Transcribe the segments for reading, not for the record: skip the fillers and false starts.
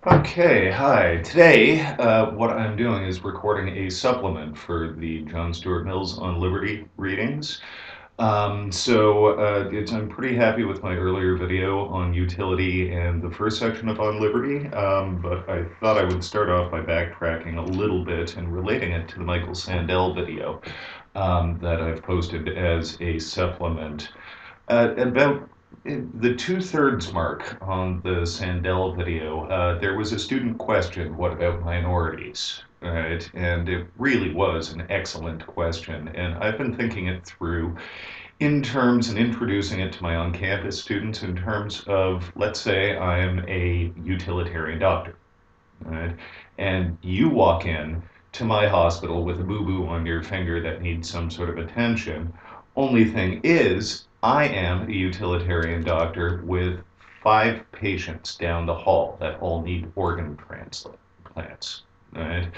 Okay, hi. Today, what I'm doing is recording a supplement for the John Stuart Mill's On Liberty readings. I'm pretty happy with my earlier video on utility and the first section of On Liberty, but I thought I would start off by backtracking a little bit and relating it to the Michael Sandel video that I've posted as a supplement. About the two-thirds mark on the Sandel video, there was a student question, what about minorities? Right? And it really was an excellent question. And I've been thinking it through in terms and introducing it to my on-campus students in terms of, let's say I'm a utilitarian doctor, right? And you walk in to my hospital with a boo-boo on your finger that needs some sort of attention. Only thing is, I am a utilitarian doctor with 5 patients down the hall that all need organ transplants, right?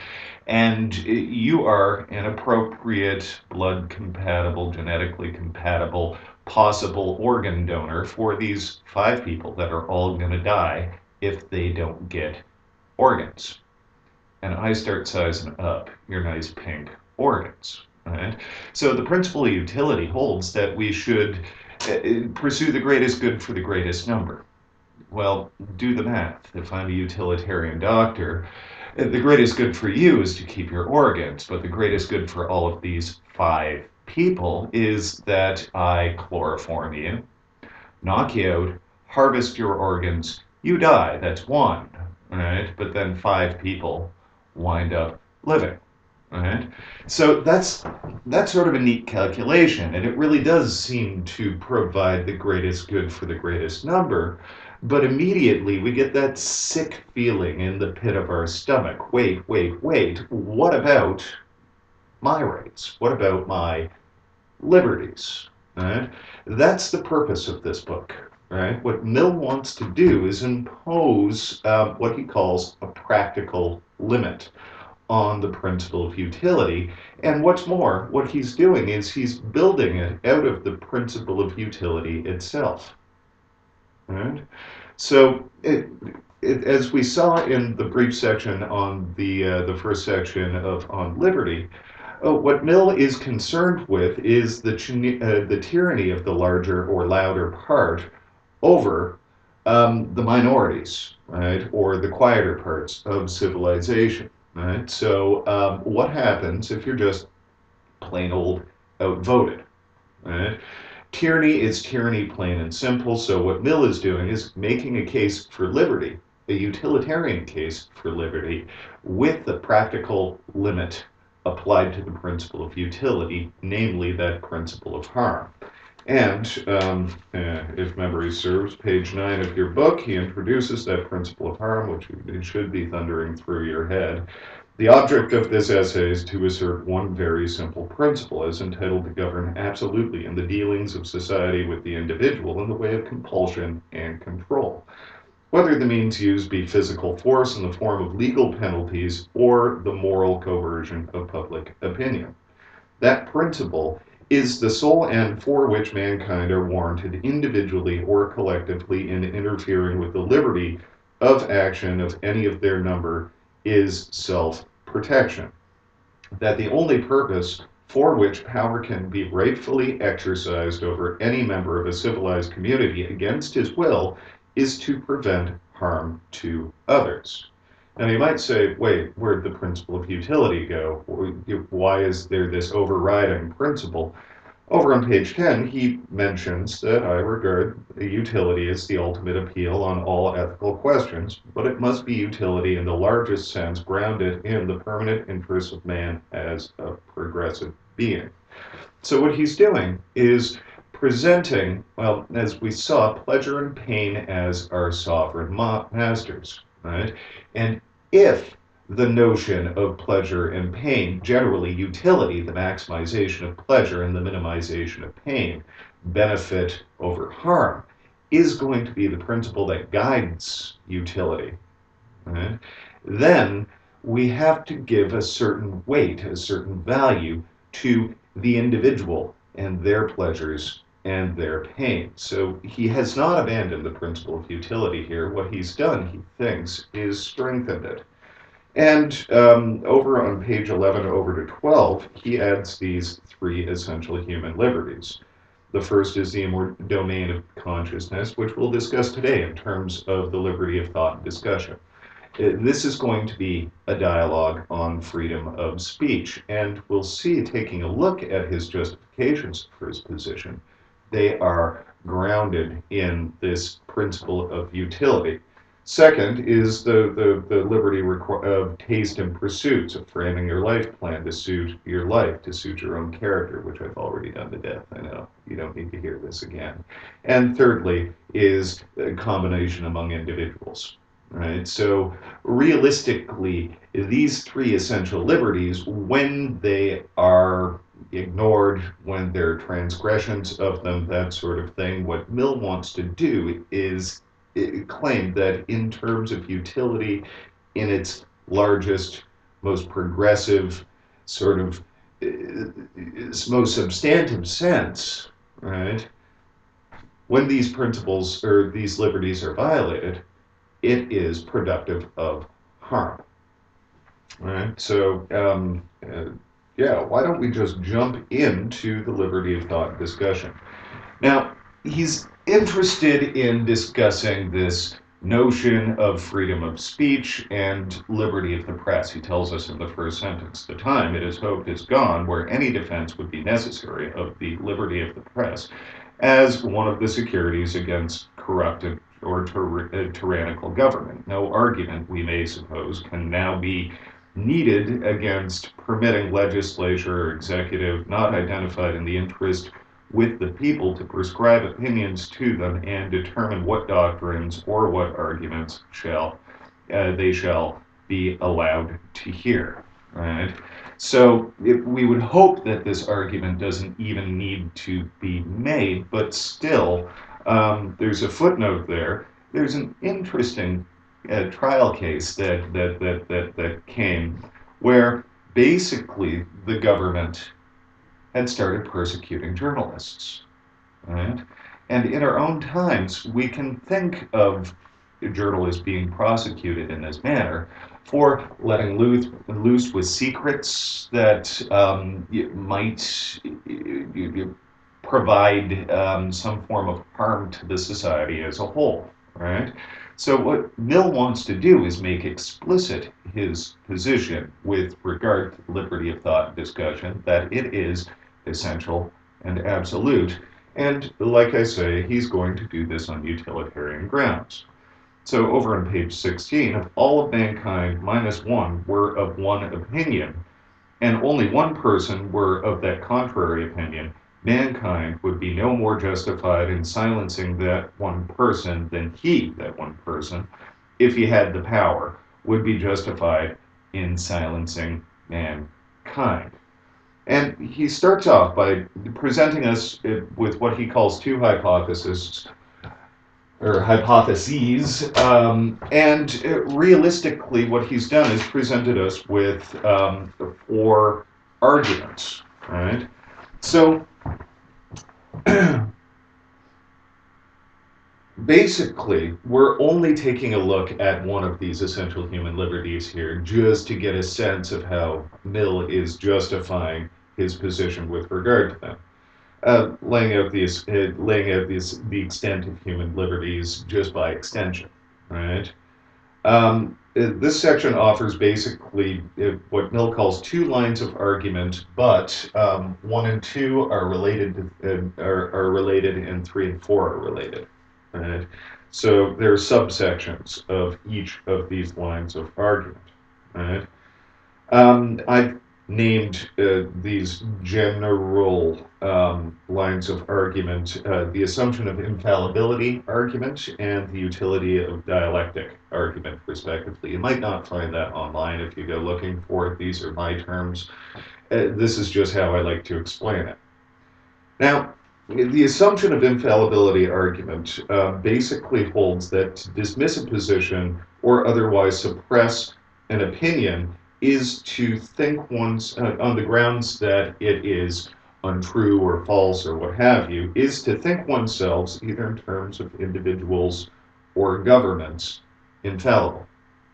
And you are an appropriate blood compatible, genetically compatible, possible organ donor for these 5 people that are all going to die if they don't get organs. And I start sizing up your nice pink organs. Right? So the principle of utility holds that we should pursue the greatest good for the greatest number. Well, do the math. If I'm a utilitarian doctor, the greatest good for you is to keep your organs, but the greatest good for all of these 5 people is that I chloroform you, knock you out, harvest your organs, you die. That's one, right? But then 5 people wind up living, right? So that's sort of a neat calculation, and it really does seem to provide the greatest good for the greatest number. But immediately we get that sick feeling in the pit of our stomach. Wait, wait, wait. What about my rights? What about my liberties? Right? That's the purpose of this book. Right? What Mill wants to do is impose what he calls a practical limit on the principle of utility. And what's more, what he's doing is he's building it out of the principle of utility itself. Right? So, as we saw in the brief section on the first section of On Liberty, what Mill is concerned with is the tyranny of the larger or louder part over the minorities, right, or the quieter parts of civilization, right? So, what happens if you're just plain old outvoted, right? Tyranny is tyranny, plain and simple. So, what Mill is doing is making a case for liberty, a utilitarian case for liberty, with the practical limit applied to the principle of utility, namely that principle of harm. And if memory serves, page 9 of your book, he introduces that principle of harm, which it should be thundering through your head. The object of this essay is to assert one very simple principle as entitled to govern absolutely in the dealings of society with the individual in the way of compulsion and control, whether the means used be physical force in the form of legal penalties or the moral coercion of public opinion. That principle is the sole end for which mankind are warranted individually or collectively in interfering with the liberty of action of any of their number is self-protection. That the only purpose for which power can be rightfully exercised over any member of a civilized community against his will is to prevent harm to others. Now you might say, wait, where'd the principle of utility go? Why is there this overriding principle? Over on page 10, he mentions that I regard utility as the ultimate appeal on all ethical questions, but it must be utility in the largest sense, grounded in the permanent interests of man as a progressive being. So what he's doing is presenting, well, as we saw, pleasure and pain as our sovereign masters, right? And if the notion of pleasure and pain, generally utility, the maximization of pleasure and the minimization of pain, benefit over harm, is going to be the principle that guides utility, right? Then we have to give a certain weight, a certain value to the individual and their pleasures and their pain. So he has not abandoned the principle of utility here. What he's done, he thinks, is strengthened it. And over on page 11 over to 12, he adds these three essential human liberties. The first is the domain of consciousness, which we'll discuss today in terms of the liberty of thought and discussion. This is going to be a dialogue on freedom of speech, and we'll see, taking a look at his justifications for his position, they are grounded in this principle of utility. Second is the liberty of taste and pursuits, of framing your life plan to suit your life, to suit your own character, which I've already done to death. I know, you don't need to hear this again. And thirdly is a combination among individuals. Right? So realistically, these three essential liberties, when they are ignored, when there are transgressions of them, that sort of thing, what Mill wants to do is claim that in terms of utility, in its largest, most progressive, sort of most substantive sense, right? When these principles or these liberties are violated, it is productive of harm. All right, so yeah, why don't we just jump into the liberty of thought discussion? Now, he's interested in discussing this notion of freedom of speech and liberty of the press. He tells us in the first sentence, the time, it is hoped, is gone where any defense would be necessary of the liberty of the press as one of the securities against corrupted or tyrannical government. No argument, we may suppose, can now be needed against permitting legislature or executive not identified in the interest with the people to prescribe opinions to them and determine what doctrines or what arguments they shall be allowed to hear. Right? So we would hope that this argument doesn't even need to be made, but still, there's a footnote there. There's an interesting trial case that came where basically the government had started persecuting journalists. Right? And in our own times, we can think of journalists being prosecuted in this manner for letting loose with secrets that might provide some form of harm to the society as a whole, right? So what Mill wants to do is make explicit his position with regard to liberty of thought and discussion, that it is essential and absolute. And like I say, he's going to do this on utilitarian grounds. So over on page 16, if all of mankind minus one were of one opinion, and only one person were of that contrary opinion, mankind would be no more justified in silencing that one person than he, that one person, if he had the power, would be justified in silencing mankind. And he starts off by presenting us with what he calls two hypotheses, and realistically what he's done is presented us with four arguments, right? So basically, we're only taking a look at one of these essential human liberties here just to get a sense of how Mill is justifying his position with regard to them. Laying out the extent of human liberties just by extension, right? This section offers basically what Mill calls two lines of argument, but 1 and 2 are related, and 3 and 4 are related. Right? So there are subsections of each of these lines of argument. Right? I've named these general lines of argument the assumption of infallibility argument and the utility of dialectic argument, respectively. You might not find that online if you go looking for it. These are my terms. This is just how I like to explain it. Now, the assumption of infallibility argument basically holds that to dismiss a position or otherwise suppress an opinion is to think on the grounds that it is untrue or false or what have you, is to think oneself, either in terms of individuals or governments, infallible.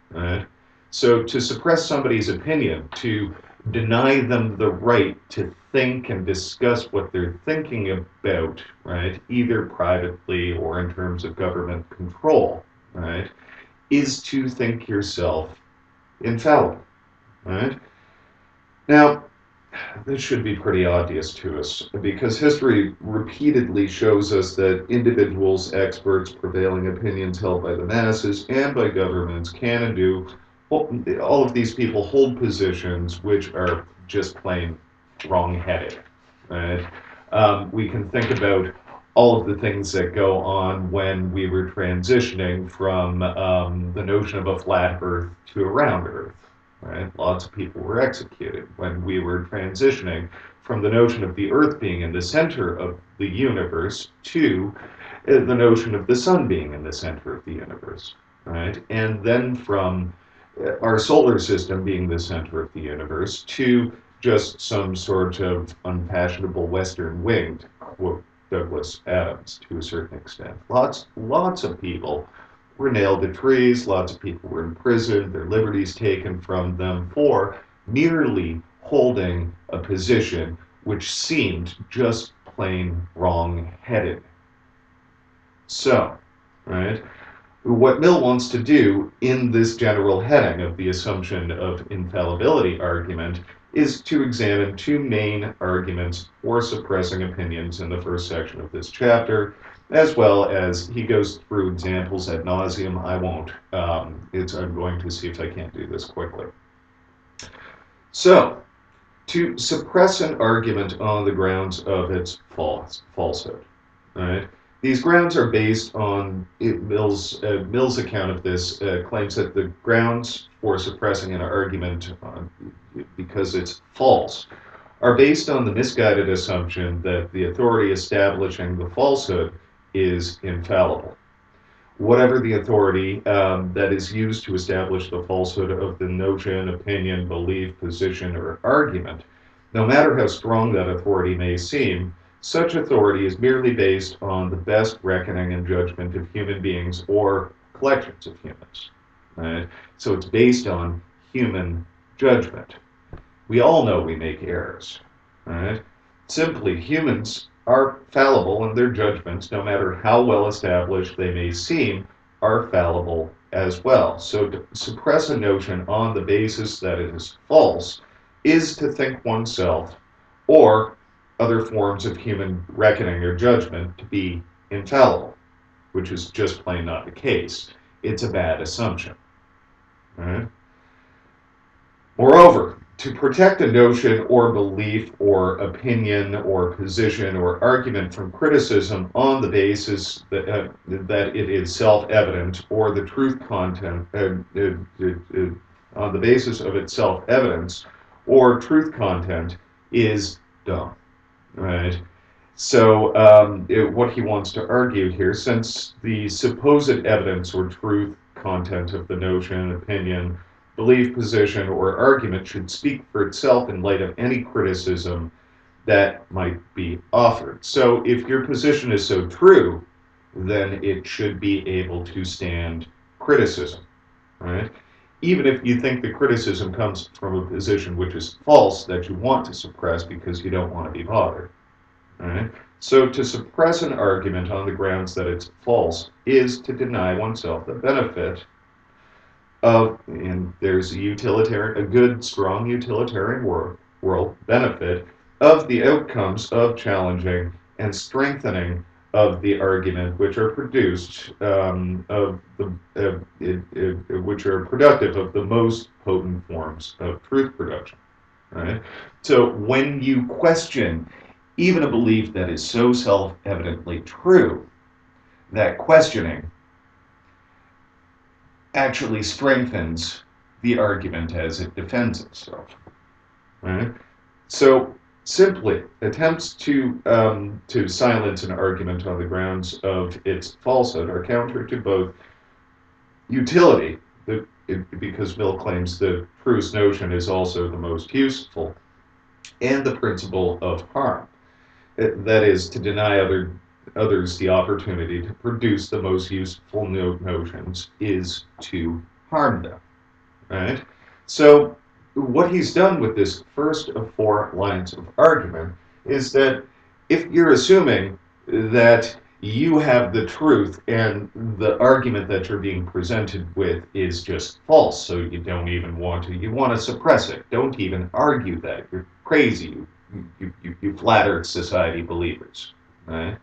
Right? So to suppress somebody's opinion, to deny them the right to think and discuss what they're thinking about, right, either privately or in terms of government control, right, is to think yourself infallible, right? Now, this should be pretty obvious to us because history repeatedly shows us that individuals, experts, prevailing opinions held by the masses and by governments can and do. All of these people hold positions which are just plain wrong-headed. Right? We can think about all of the things that go on when we were transitioning from the notion of a flat Earth to a round Earth. Right? Lots of people were executed when we were transitioning from the notion of the Earth being in the center of the universe to the notion of the sun being in the center of the universe, right? And then from our solar system being the center of the universe to just some sort of unfashionable Western wing, to quote Douglas Adams to a certain extent. Lots of people were nailed to trees, lots of people were imprisoned, their liberties taken from them for merely holding a position which seemed just plain wrong-headed. So, right, what Mill wants to do in this general heading of the assumption of infallibility argument is to examine two main arguments for suppressing opinions in the first section of this chapter, as well as he goes through examples ad nauseum. I won't. I'm going to see if I can't do this quickly. So, to suppress an argument on the grounds of its falsehood, right? These grounds are based on Mill's account of this, claims that the grounds for suppressing an argument because it's false are based on the misguided assumption that the authority establishing the falsehood is infallible. Whatever the authority that is used to establish the falsehood of the notion, opinion, belief, position, or argument, no matter how strong that authority may seem, such authority is merely based on the best reckoning and judgment of human beings or collections of humans. Right? So it's based on human judgment. We all know we make errors. Right? Simply, humans are fallible in their judgments, no matter how well established they may seem, are fallible as well. So to suppress a notion on the basis that it is false is to think oneself or other forms of human reckoning or judgment to be infallible, which is just plain not the case. It's a bad assumption. Right? Moreover, to protect a notion or belief or opinion or position or argument from criticism on the basis that it is self-evident or the truth content, on the basis of its self-evidence or truth content is dumb, right? So what he wants to argue here, since the supposed evidence or truth content of the notion, opinion, belief, position, or argument should speak for itself in light of any criticism that might be offered. So if your position is so true, then it should be able to stand criticism, right? Even if you think the criticism comes from a position which is false that you want to suppress because you don't want to be bothered. Right? So to suppress an argument on the grounds that it's false is to deny oneself the benefit of, and there's a good, strong utilitarian world benefit of the outcomes of challenging and strengthening of the argument, which are produced which are productive of the most potent forms of truth production. Right? So when you question even a belief that is so self-evidently true, that questioning actually strengthens the argument as it defends itself. Right? So simply, attempts to silence an argument on the grounds of its falsehood are counter to both utility, because Mill claims the truest notion is also the most useful, and the principle of harm. That is, to deny others the opportunity to produce the most useful notions is to harm them, right? So what he's done with this first of 4 lines of argument is that if you're assuming that you have the truth and the argument that you're being presented with is just false, so you want to suppress it. Don't even argue that. You're crazy. You flattered society believers, right?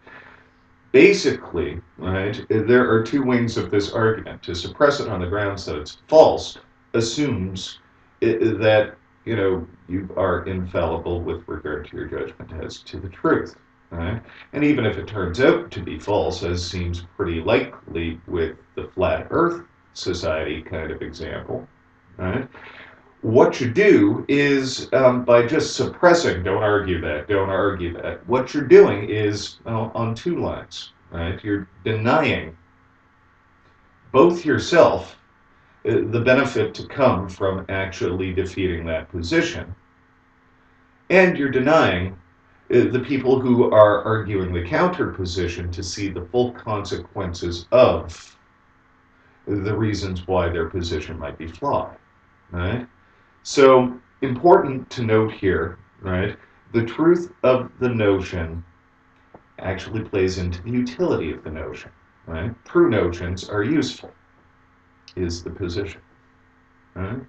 Basically, right, there are 2 wings of this argument. To suppress it on the grounds that it's false assumes that you are infallible with regard to your judgment as to the truth, right? And even if it turns out to be false, as seems pretty likely with the flat Earth society kind of example, right? What you do is, by just suppressing, don't argue that, what you're doing is, on 2 lines, right? You're denying both yourself the benefit to come from actually defeating that position, and you're denying the people who are arguing the counter position to see the full consequences of the reasons why their position might be flawed, right? So, important to note here, right? The truth of the notion actually plays into the utility of the notion, right? True notions are useful, is the position, right?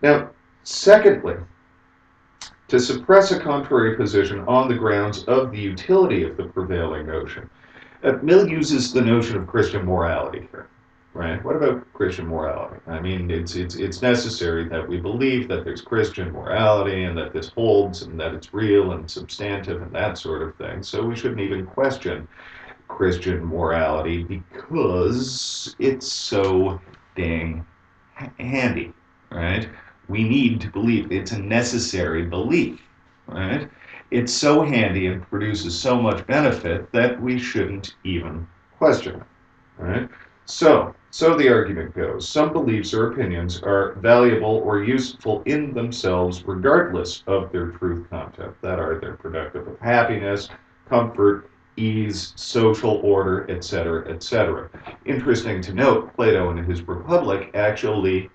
Now, secondly, to suppress a contrary position on the grounds of the utility of the prevailing notion, Mill uses the notion of Christian morality here. Right? What about Christian morality? I mean, it's necessary that we believe that there's Christian morality and that this holds and that it's real and substantive and that sort of thing. So we shouldn't even question Christian morality because it's so dang handy, right? We need to believe. It's a necessary belief, right? It's so handy and produces so much benefit that we shouldn't even question it, right? So the argument goes, some beliefs or opinions are valuable or useful in themselves regardless of their truth content, that are, they're productive of happiness, comfort, ease, social order, etc., etc. Interesting to note, Plato in his Republic actually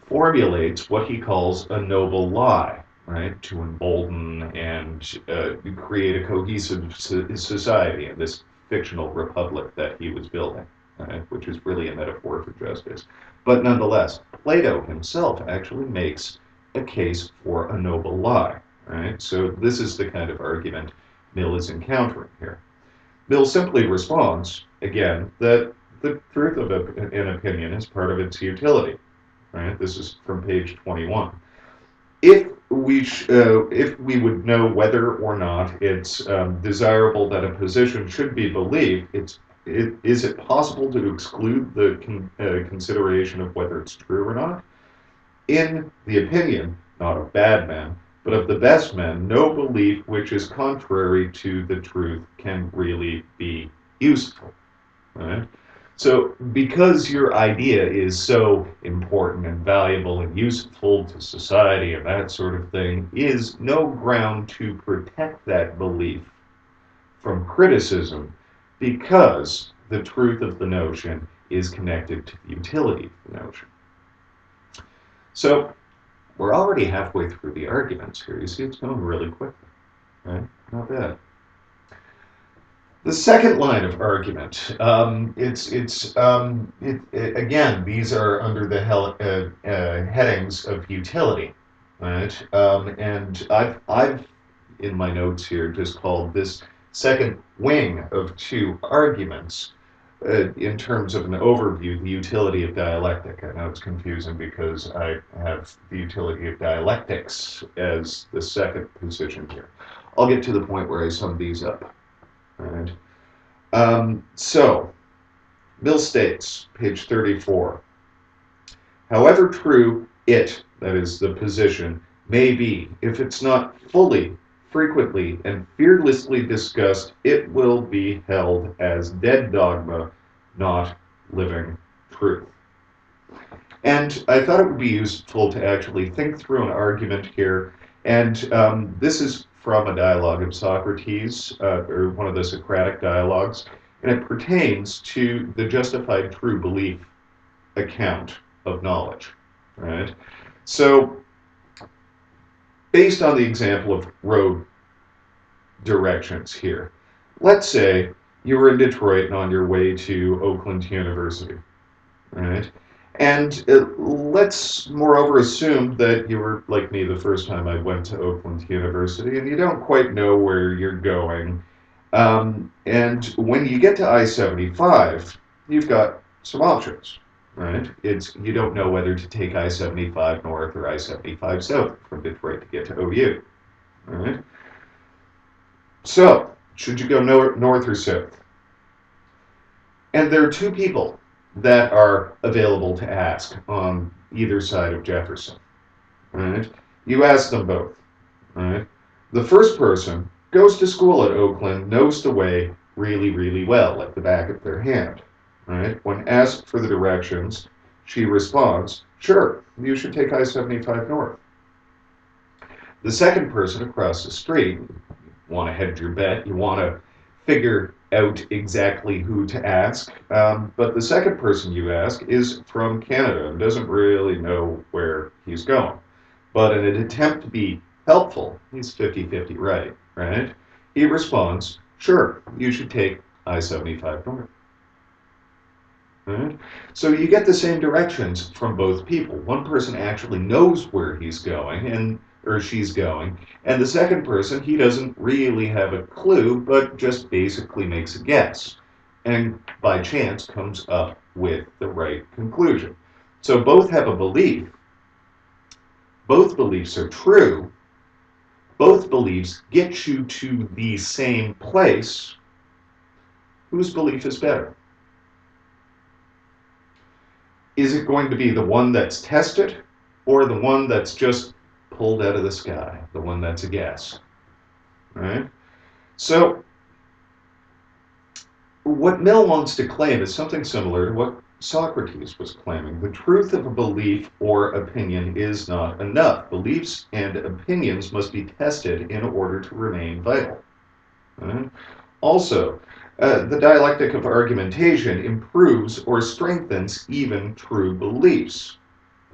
formulates what he calls a noble lie, right, to embolden and create a cohesive society in this fictional republic that he was building, right, which is really a metaphor for justice. But nonetheless, Plato himself actually makes a case for a noble lie, right? So this is the kind of argument Mill is encountering here. Mill simply responds, again, that the truth of an opinion is part of its utility. Right? This is from page 21. If we would know whether or not it's desirable that a position should be believed, is it possible to exclude the consideration of whether it's true or not? In the opinion, not of bad men, but of the best men, no belief which is contrary to the truth can really be useful. Right? So, because your idea is so important and valuable and useful to society and that sort of thing, is no ground to protect that belief from criticism because the truth of the notion is connected to the utility of the notion. So, we're already halfway through the arguments here. You see, it's going really quickly, right? Not bad. The second line of argument, again, these are under the headings of utility, right? And I've in my notes here just called this second wing of 2 arguments in terms of an overview, the utility of dialectic. I know it's confusing because I have the utility of dialectics as the second position here. I'll get to the point where I sum these up. Right. So, Mill states, page 34, however true it, that is the position, may be, if it's not fully, frequently, and fearlessly discussed, it will be held as dead dogma, not living truth. And I thought it would be useful to actually think through an argument here, and this is from a dialogue of Socrates, or one of the Socratic dialogues, and it pertains to the justified true belief account of knowledge, right? So, based on the example of road directions here, let's say you were in Detroit and on your way to Oakland University, right? And let's moreover assume that you were like me the first time I went to Oakland University and you don't quite know where you're going. And when you get to I-75, you've got some options, right? You don't know whether to take I-75 north or I-75 south from Detroit to get to OU, right? So, should you go north or south? And there are two people that are available to ask on either side of Jefferson, right? You ask them both, right? The first person goes to school at Oakland, knows the way really, really well, like the back of their hand, right? When asked for the directions, she responds, sure, you should take I-75 north. The second person across the street, you want to hedge your bet, you want to figure out exactly who to ask, but the second person you ask is from Canada and doesn't really know where he's going. But in an attempt to be helpful, he's 50-50 right? He responds, sure, you should take I-75 north. Right? So you get the same directions from both people. One person actually knows where he's going or she's going, and the second person, he doesn't really have a clue, but just basically makes a guess, and by chance comes up with the right conclusion. So both have a belief. Both beliefs are true. Both beliefs get you to the same place. Whose belief is better? Is it going to be the one that's tested or the one that's just pulled out of the sky, the one that's a guess, right? So what Mill wants to claim is something similar to what Socrates was claiming. The truth of a belief or opinion is not enough. Beliefs and opinions must be tested in order to remain vital. Right? Also, the dialectic of argumentation improves or strengthens even true beliefs.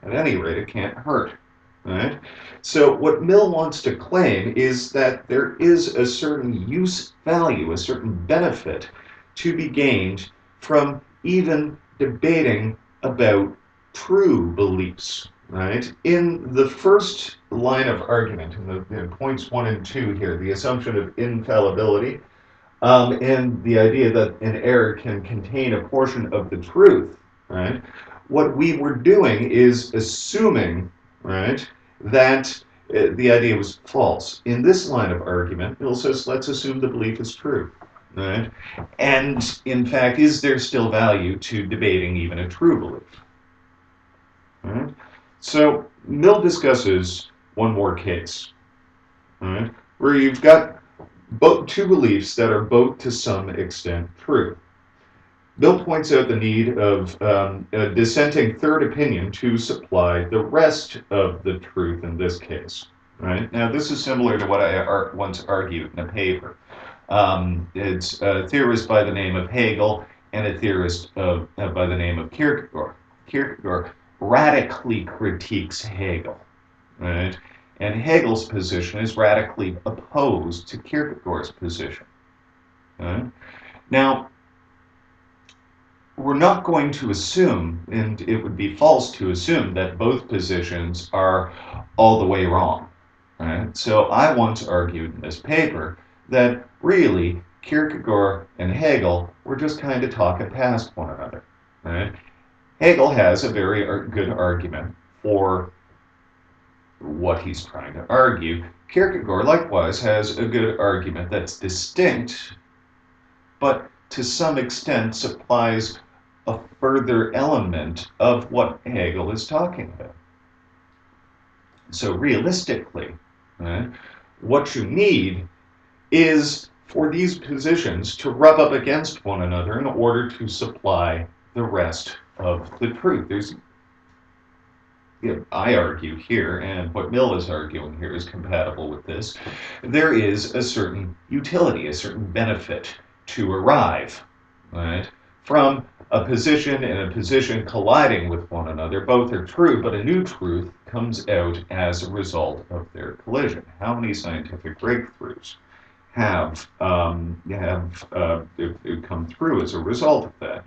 At any rate, it can't hurt. Right? So what Mill wants to claim is that there is a certain use value, a certain benefit to be gained from even debating about true beliefs. Right? In the first line of argument, in points 1 and 2 here, the assumption of infallibility, and the idea that an error can contain a portion of the truth, right? What we were doing is assuming, right, that the idea was false. In this line of argument, Mill says, let's assume the belief is true, right? And in fact, is there still value to debating even a true belief? Right? So Mill discusses one more case, right, where you've got two beliefs that are both to some extent true. Mill points out the need of a dissenting third opinion to supply the rest of the truth in this case. Right? Now, this is similar to what I once argued in a paper. It's a theorist by the name of Hegel and a theorist by the name of Kierkegaard. Kierkegaard radically critiques Hegel. Right? And Hegel's position is radically opposed to Kierkegaard's position. Right? Now, we're not going to assume, and it would be false to assume, that both positions are all the way wrong. Right? So I once argued in this paper that really Kierkegaard and Hegel were just kind of talking past one another. Right? Hegel has a very good argument for what he's trying to argue. Kierkegaard likewise has a good argument that's distinct, but to some extent supplies a further element of what Hegel is talking about. So realistically, right, what you need is for these positions to rub up against one another in order to supply the rest of the truth. I argue here, and what Mill is arguing here is compatible with this, there is a certain utility, a certain benefit to arrive, right, from a position and a position colliding with one another. Both are true, but a new truth comes out as a result of their collision. How many scientific breakthroughs have come through as a result of that?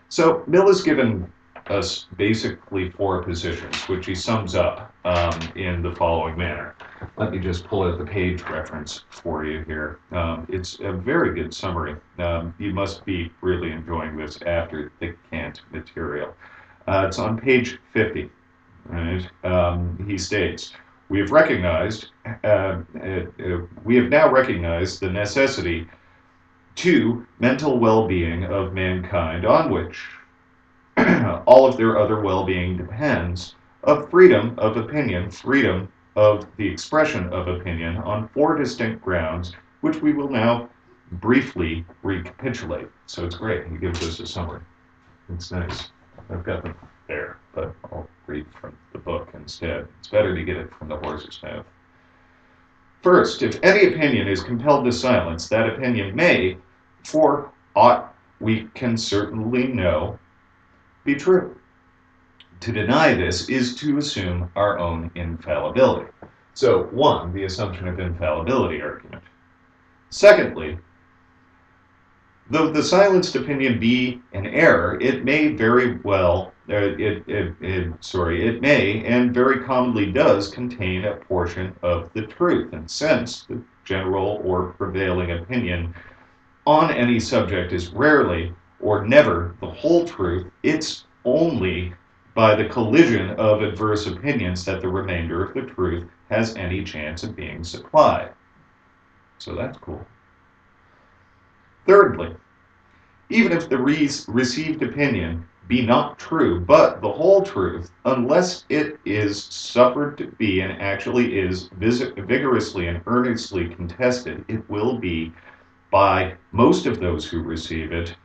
So Mill has given us basically four positions, which he sums up in the following manner. Let me just pull out the page reference for you here. It's a very good summary. You must be really enjoying this after the Kant material. It's on page 50. Right? He states, we have now recognized the necessity to mental well-being of mankind, on which all of their other well-being depends, of freedom of opinion, freedom of the expression of opinion on four distinct grounds, which we will now briefly recapitulate. So it's great. He gives us a summary. It's nice. I've got them there, but I'll read from the book instead. It's better to get it from the horse's mouth. First, if any opinion is compelled to silence, that opinion may, for aught we can certainly know, be true. To deny this is to assume our own infallibility. So, one, the assumption of infallibility argument. Secondly, though the silenced opinion be an error, it may very well, it may and very commonly does contain a portion of the truth. And since the general or prevailing opinion on any subject is rarely or never the whole truth, it's only by the collision of adverse opinions that the remainder of the truth has any chance of being supplied. So that's cool. Thirdly, even if the received opinion be not true, but the whole truth, unless it is suffered to be and actually is vigorously and earnestly contested, it will be, by most of those who receive it,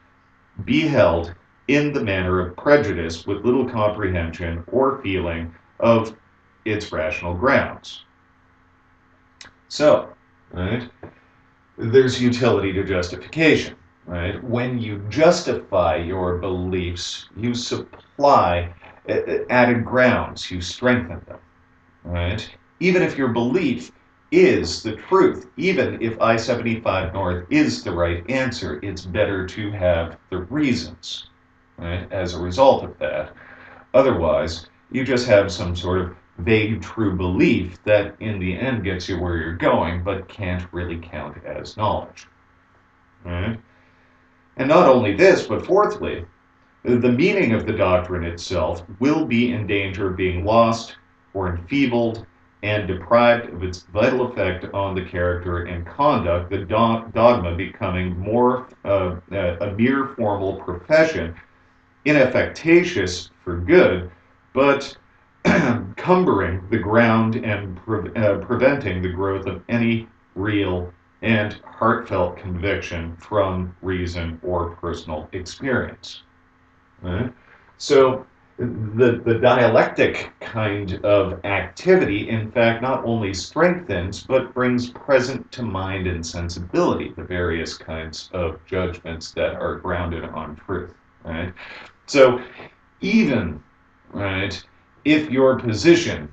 be held in the manner of prejudice with little comprehension or feeling of its rational grounds. So, right, there's utility to justification. Right? When you justify your beliefs, you supply added grounds, you strengthen them. Right? Even if your belief is the truth, even if I-75 North is the right answer, it's better to have the reasons, right, as a result of that. Otherwise, you just have some sort of vague true belief that in the end gets you where you're going, but can't really count as knowledge. Right? And not only this, but fourthly, the meaning of the doctrine itself will be in danger of being lost or enfeebled and deprived of its vital effect on the character and conduct, the dogma becoming more a mere formal profession, ineffectuous for good, but cumbering the ground and preventing the growth of any real and heartfelt conviction from reason or personal experience. Right? So the dialectic kind of activity, in fact, not only strengthens, but brings present to mind and sensibility the various kinds of judgments that are grounded on truth. Right? So even, right, if your position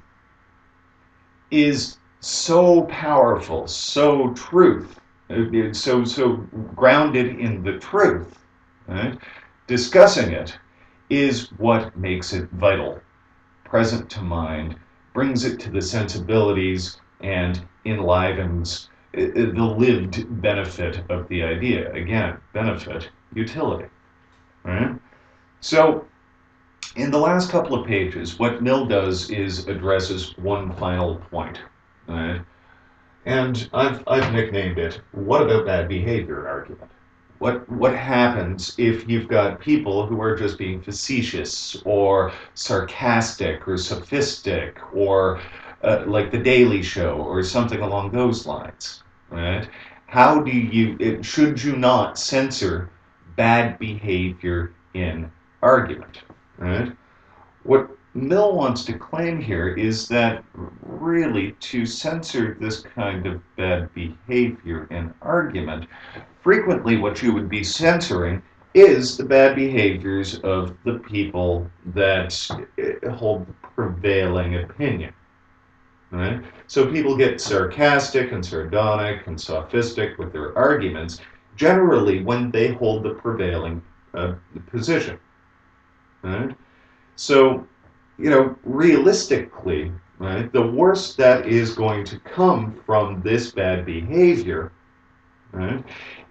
is so powerful, so so grounded in the truth, right? Discussing it is what makes it vital, present to mind, brings it to the sensibilities, and enlivens the lived benefit of the idea. Again, benefit, utility, right? So in the last couple of pages, what Mill does is addresses one final point. Right? And I've nicknamed it, what about bad behavior argument? What happens if you've got people who are just being facetious or sarcastic or sophistic or like The Daily Show or something along those lines, right? How do should you not censor bad behavior in argument, right? What Mill wants to claim here is that really to censor this kind of bad behavior in argument, frequently what you would be censoring is the bad behaviors of the people that hold the prevailing opinion. Right? So people get sarcastic and sardonic and sophistic with their arguments, generally when they hold the prevailing position. Right? So, realistically, right, the worst that is going to come from this bad behavior, right,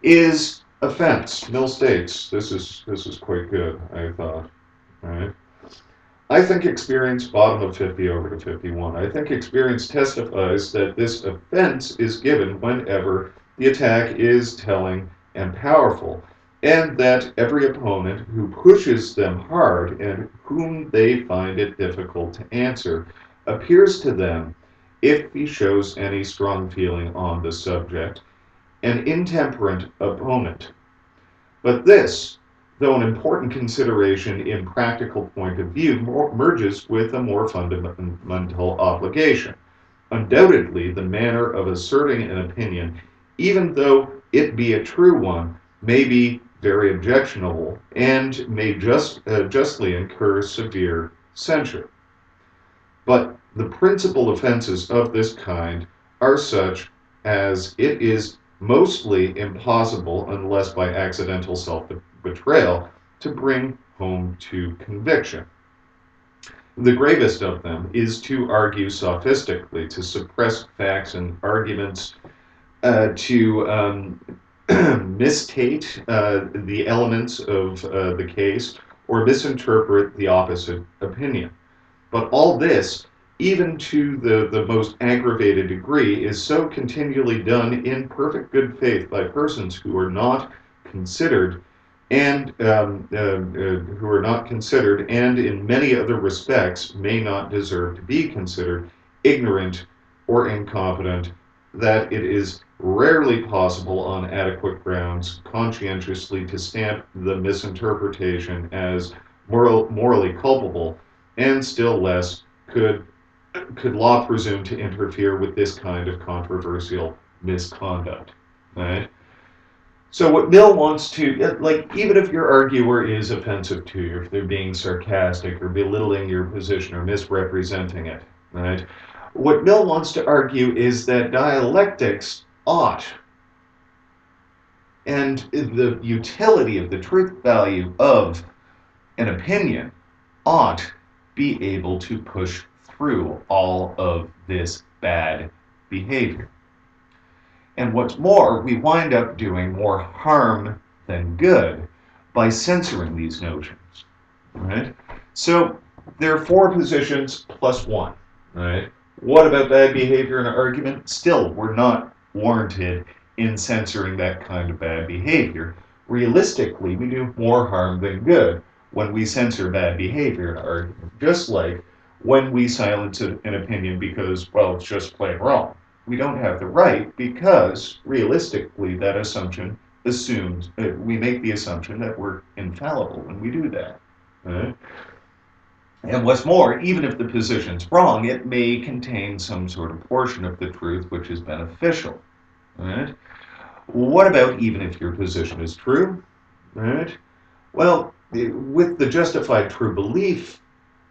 is offense. Mill states, this is quite good, I thought. Right? I think experience, bottom of 50 over to 51. I think experience testifies that this offense is given whenever the attack is telling and powerful, and that every opponent who pushes them hard and whom they find it difficult to answer appears to them, if he shows any strong feeling on the subject, an intemperate opponent. But this, though an important consideration in practical point of view, merges with a more fundamental obligation. Undoubtedly, the manner of asserting an opinion, even though it be a true one, may be very objectionable and may justly incur severe censure. But the principal offenses of this kind are such as it is mostly impossible, unless by accidental self-betrayal, to bring home to conviction. The gravest of them is to argue sophistically, to suppress facts and arguments, to misstate the elements of the case, or misinterpret the opposite opinion. But all this, even to the most aggravated degree, is so continually done in perfect good faith by persons who are not considered and in many other respects may not deserve to be considered ignorant or incompetent, that it is rarely possible on adequate grounds conscientiously to stamp the misinterpretation as morally culpable, and still less could law presume to interfere with this kind of controversial misconduct, right? So what Mill wants to, like, even if your arguer is offensive to you, if they're being sarcastic or belittling your position or misrepresenting it, right? What Mill wants to argue is that dialectics ought, and the utility of the truth value of an opinion ought be able to push through all of this bad behavior. And what's more, we wind up doing more harm than good by censoring these notions, right? So there are 4 positions plus 1, right? What about bad behavior in an argument? Still, we're not warranted in censoring that kind of bad behavior. Realistically, we do more harm than good when we censor bad behavior in an argument, just like when we silence an opinion because, well, it's just plain wrong. We don't have the right because, realistically, that assumption assumes, we make the assumption that we're infallible when we do that. Right? And what's more, even if the position's wrong, it may contain some sort of portion of the truth which is beneficial. Right? What about even if your position is true? Right? Well, with the justified true belief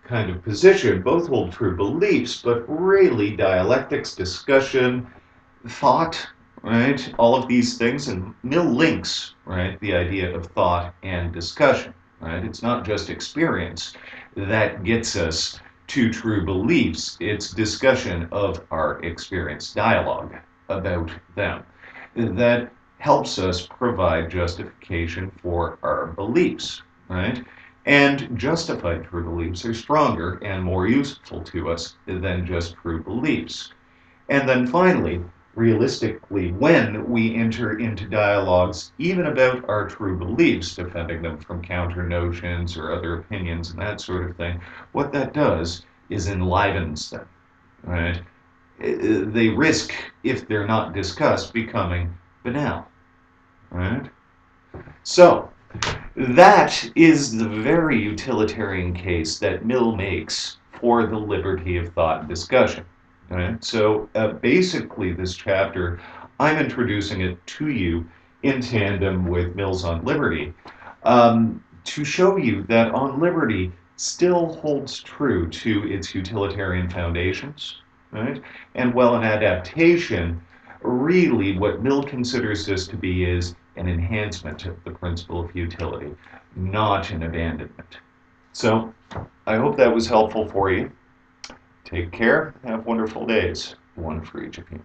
kind of position, both hold true beliefs, but really dialectics, discussion, thought, right? All of these things, and Mill links, right, the idea of thought and discussion, right? It's not just experience that gets us to true beliefs, it's discussion of our experience, dialogue about them, that helps us provide justification for our beliefs, right? And justified true beliefs are stronger and more useful to us than just true beliefs. And then finally, realistically, when we enter into dialogues, even about our true beliefs, defending them from counter notions or other opinions and that sort of thing, what that does is enlivens them, right? They risk, if they're not discussed, becoming banal, right? So, that is the very utilitarian case that Mill makes for the liberty of thought and discussion. Right? So basically, this chapter, I'm introducing it to you in tandem with Mill's On Liberty, to show you that On Liberty still holds true to its utilitarian foundations, right? And while an adaptation, really what Mill considers this to be is an enhancement of the principle of utility, not an abandonment. So I hope that was helpful for you. Take care. Have wonderful days. One for each of you.